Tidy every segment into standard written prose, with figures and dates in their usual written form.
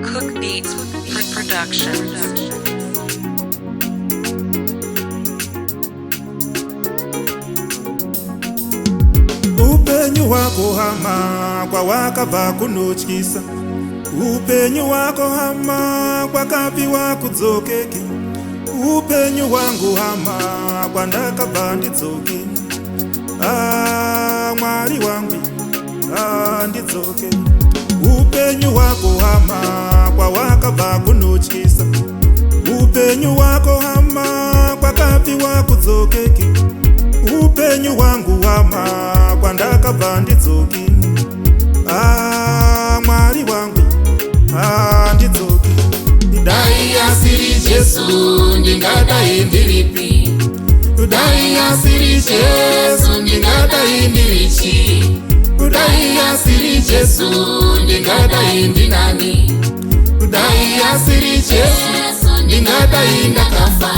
Cook Beats Productions. Upenyu wako hama kwa wakabva kunotyisa, upenyu wako hama kwakapiwa kudzokeke, upenyu wangu hama kwandakabva ndidzoke. Mwari wangu ndidzoke. Upenyu wako hama kwa wakabva kunotyisa, upenyu wako hama kwakapiwa kudzokeke, upenyu wangu hama kwandakabva ndidzoke. Mwari wangu ndidzoke. Dai asiri Jesu ndingadai ndiripi? Dai asiri Jesu ndingadai ndirichi? Dai asiri Jesu ndingadai ndinani? Dai asiri Jesu ndingadai ndakafa?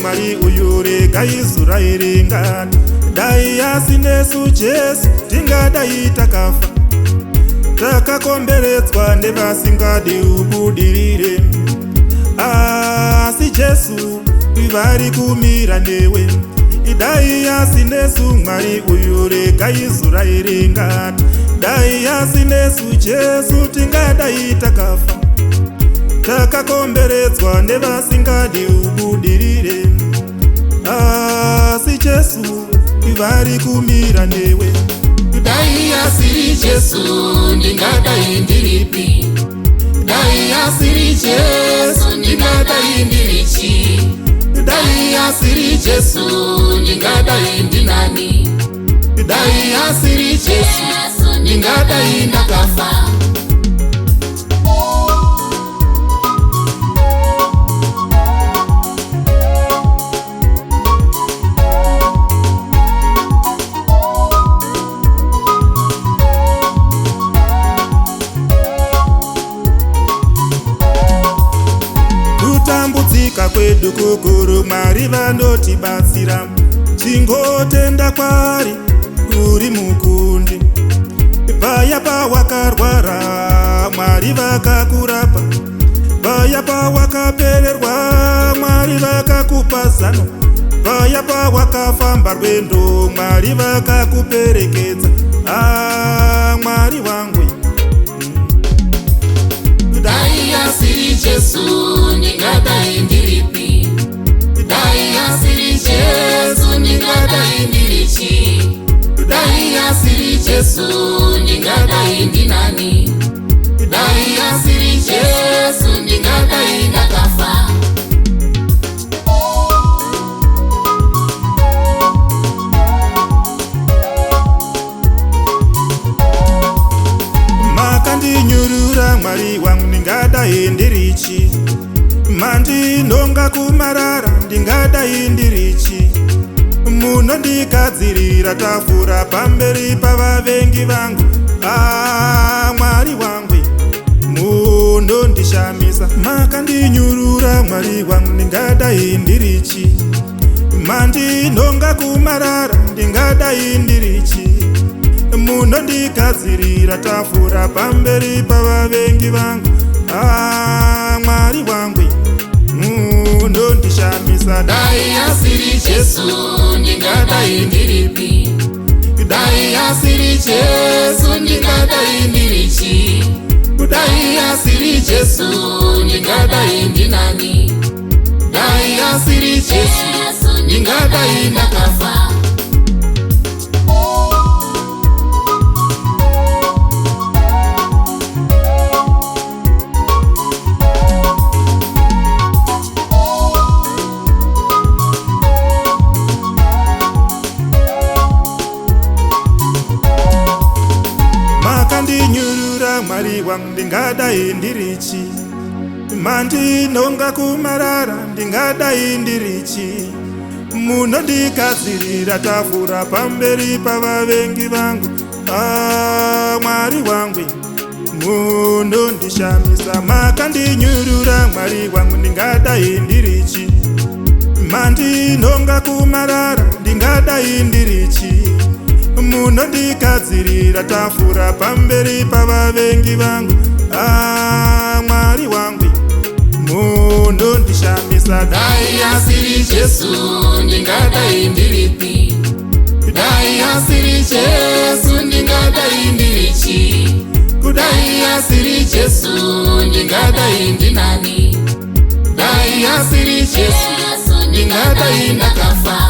Mwari uyu rega Israeri ngati, dai asinesu Jesu tingadai takafa, takakomberedzwa nevasingadi ubudirire. Asi Jesu vari kumira newe. Dai asinesu Mwari uyu rega Israeri ngati, dai asinesu Jesu tingadai takafa, takakomberedzwa nevasingadi ubudirire. Asi Jesu vari kumira newe. Dai asiri Jesu ndingadai ndiripi? Dai asiri Jesu ndingadai ndirichi? Dai asiri Jesu ndingadai ndinani? Dai asiri Jesu ndingadai ndakafa? Kutambudzika kwedu kukuru, Mwari vandotibatsira. Chingotenda kwari uri mukundi. Paya pawakarwara Mwari vakakurapa, paya pawakapererwa Mwari vakakupa zano, paya pawakafamba rwendo Mwari vakakuperekedza. Mwari wangu. Dai asiri Jesu ndingadai ndiripi? Dai asiri Jesu ndingadai ndirichi? Dai asiri Jesu ndingadai ndinani? Dai asiri Jesu ndingadai ndakafa? Makandinyurura Mwari wangu ndingadai ndirichi? Mandinonga kumarara ndingadai ndirichi? Munondigadzirira tafura pamberi pavavengi vangu. Mwari wangu munondishamisa. Makandinyurura Mwari wangu ndingadai ndirichi? Mandinonga kumarara ndingadai ndirichi? Munondigadzirira tafura pamberi pavavengi vangu. Mwari wangu munondishamisa. Dai asiri Jesu ndingadai ndiripi? Dai asiri Jesu ndingadai ndirichi? Dai asiri Jesu ndingadai ndinani? Dai asiri Jesu ndingadai ndakafa? Makandinyurura Mwari wangu ndingadai ndirichi? mandinonga kumarara ndingadai ndirichi munondikadzirira tafura pamberi pavavengi vangu. Mwari wangu munondishamisa makandinyurura. Mwari wangu ndingadai ndirichi mandinonga kumarara ndingadai ndirichi munondikadzirira tafura pamberi pavavengi vangu. Mwari wangu munondishamisa. Dai asiri Jesu ndingadai ndiripi? Dai asiri Jesu ndingadai ndirichi? Kudai asiri Jesu ndingadai ndinani? Dai asiri Jesu ndingadai ndakafa?